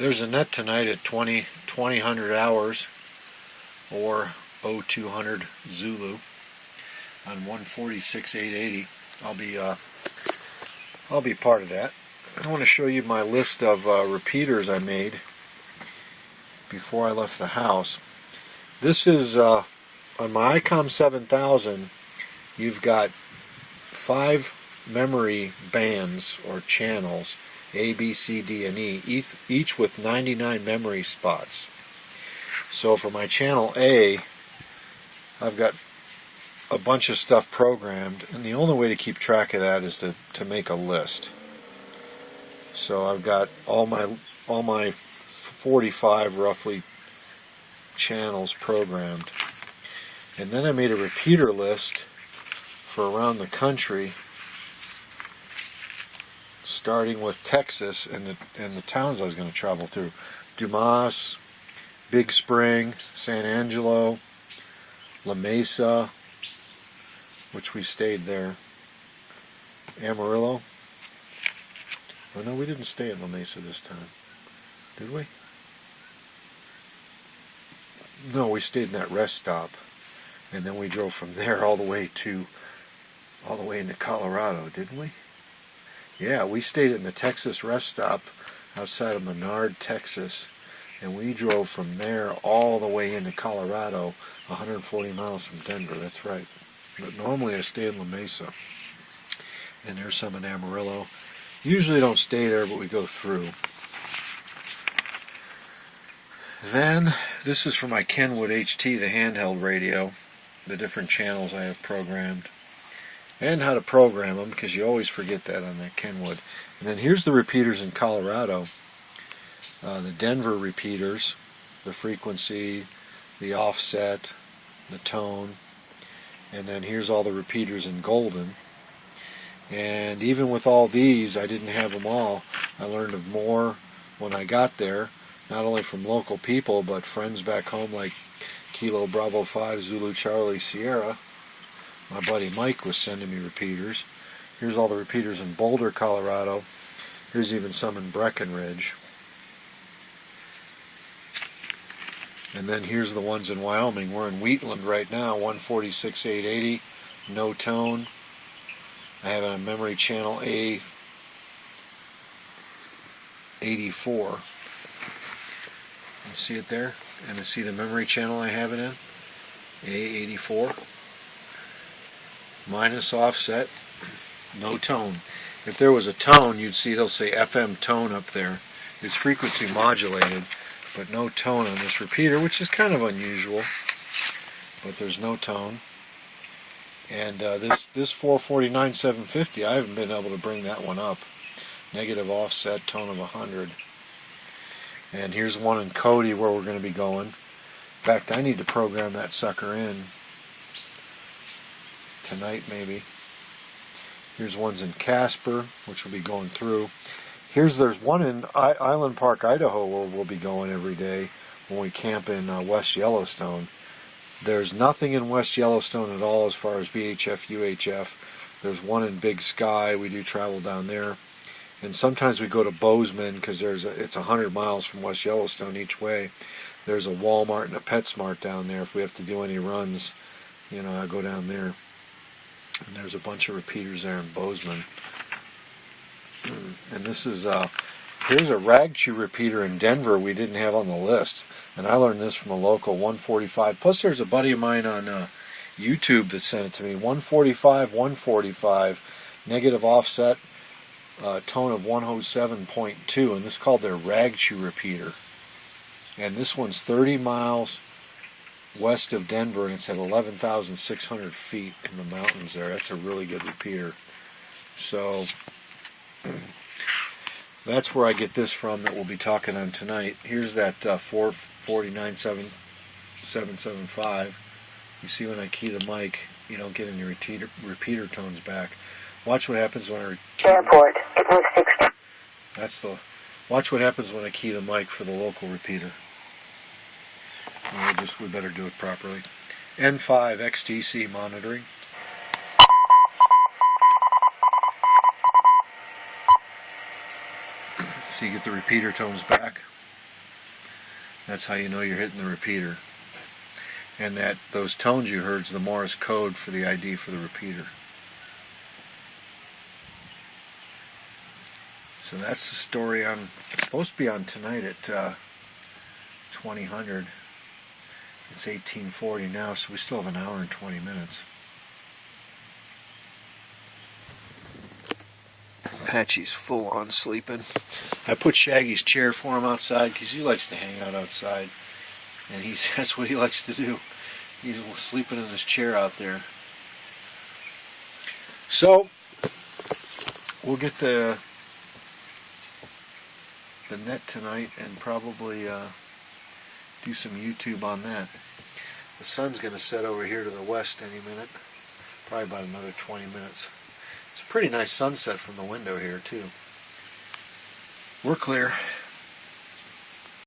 There's a net tonight at 2000 hours or 0200 Zulu on 146.880. I'll be part of that. I want to show you my list of repeaters I made before I left the house. This is on my ICOM 7000. You've got 5 memory bands or channels, A, B, C, D, and E, each with 99 memory spots. So for my channel A, I've got a bunch of stuff programmed, and the only way to keep track of that is to make a list. So I've got all my 45 roughly channels programmed, and then I made a repeater list for around the country, starting with Texas and the towns I was going to travel through: Dumas, Big Spring, San Angelo, La Mesa, which we stayed there, Amarillo. Oh no, we didn't stay in La Mesa this time, did we? No, we stayed in that rest stop, and then we drove from there all the way into Colorado, didn't we? Yeah, we stayed in the Texas rest stop outside of Menard, Texas, and we drove from there all the way into Colorado, 140 miles from Denver. That's right. But normally I stay in La Mesa, and there's some in Amarillo. Usually don't stay there, but we go through. Then, this is for my Kenwood HT, the handheld radio, the different channels I have programmed, and how to program them, because you always forget that on that Kenwood. And then here's the repeaters in Colorado, the Denver repeaters, the frequency, the offset, the tone, and then here's all the repeaters in Golden. And even with all these, I didn't have them all. I learned of more when I got there, not only from local people, but friends back home like Kilo Bravo 5 Zulu Charlie Sierra. My buddy Mike was sending me repeaters. Here's all the repeaters in Boulder, Colorado. Here's even some in Breckenridge. And then here's the ones in Wyoming. We're in Wheatland right now, 146.880, no tone. I have a memory channel A84. You see it there? And you see the memory channel I have it in? A84. Minus offset, no tone. If there was a tone, you'd see it'll say FM tone up there. It's frequency modulated, but no tone on this repeater, which is kind of unusual. But there's no tone. And this 449 750, I haven't been able to bring that one up. Negative offset, tone of 100. And here's one in Cody where we're going to be going. In fact, I need to program that sucker in tonight maybe. Here's ones in Casper, which we'll be going through. There's one in Island Park, Idaho, where we'll be going every day when we camp in West Yellowstone. There's nothing in West Yellowstone at all as far as VHF, UHF. There's one in Big Sky. We do travel down there. And sometimes we go to Bozeman because it's 100 miles from West Yellowstone each way. There's a Walmart and a PetSmart down there. If we have to do any runs, I go down there. And there's a bunch of repeaters there in Bozeman. And this is, here's a Ragchew repeater in Denver we didn't have on the list. And I learned this from a local 145. Plus there's a buddy of mine on YouTube that sent it to me. 145, negative offset, tone of 107.2. And this is called their Ragchew repeater. And this one's 30 miles west of Denver, and it's at 11,600 feet in the mountains there. That's a really good repeater. So that's where I get this from that we'll be talking on tonight. Here's that 449 775. You see when I key the mic, you don't get any repeater tones back. Watch what happens when I Airport. It was 60. Watch what happens when I key the mic for the local repeater. We better do it properly. N5XTC monitoring. So you get the repeater tones back. That's how you know you're hitting the repeater. And that those tones you heard is the Morse code for the ID for the repeater. So that's the story I'm supposed to be on tonight at 2000. It's 1840 now, so we still have an hour and 20 minutes. Patchy's full on sleeping. I put Shaggy's chair for him outside because he likes to hang out outside, and that's what he likes to do. He's sleeping in his chair out there. So we'll get the net tonight and probably do some YouTube on that. The sun's going to set over here to the west any minute, probably about another 20 minutes. It's a pretty nice sunset from the window here too. We're clear.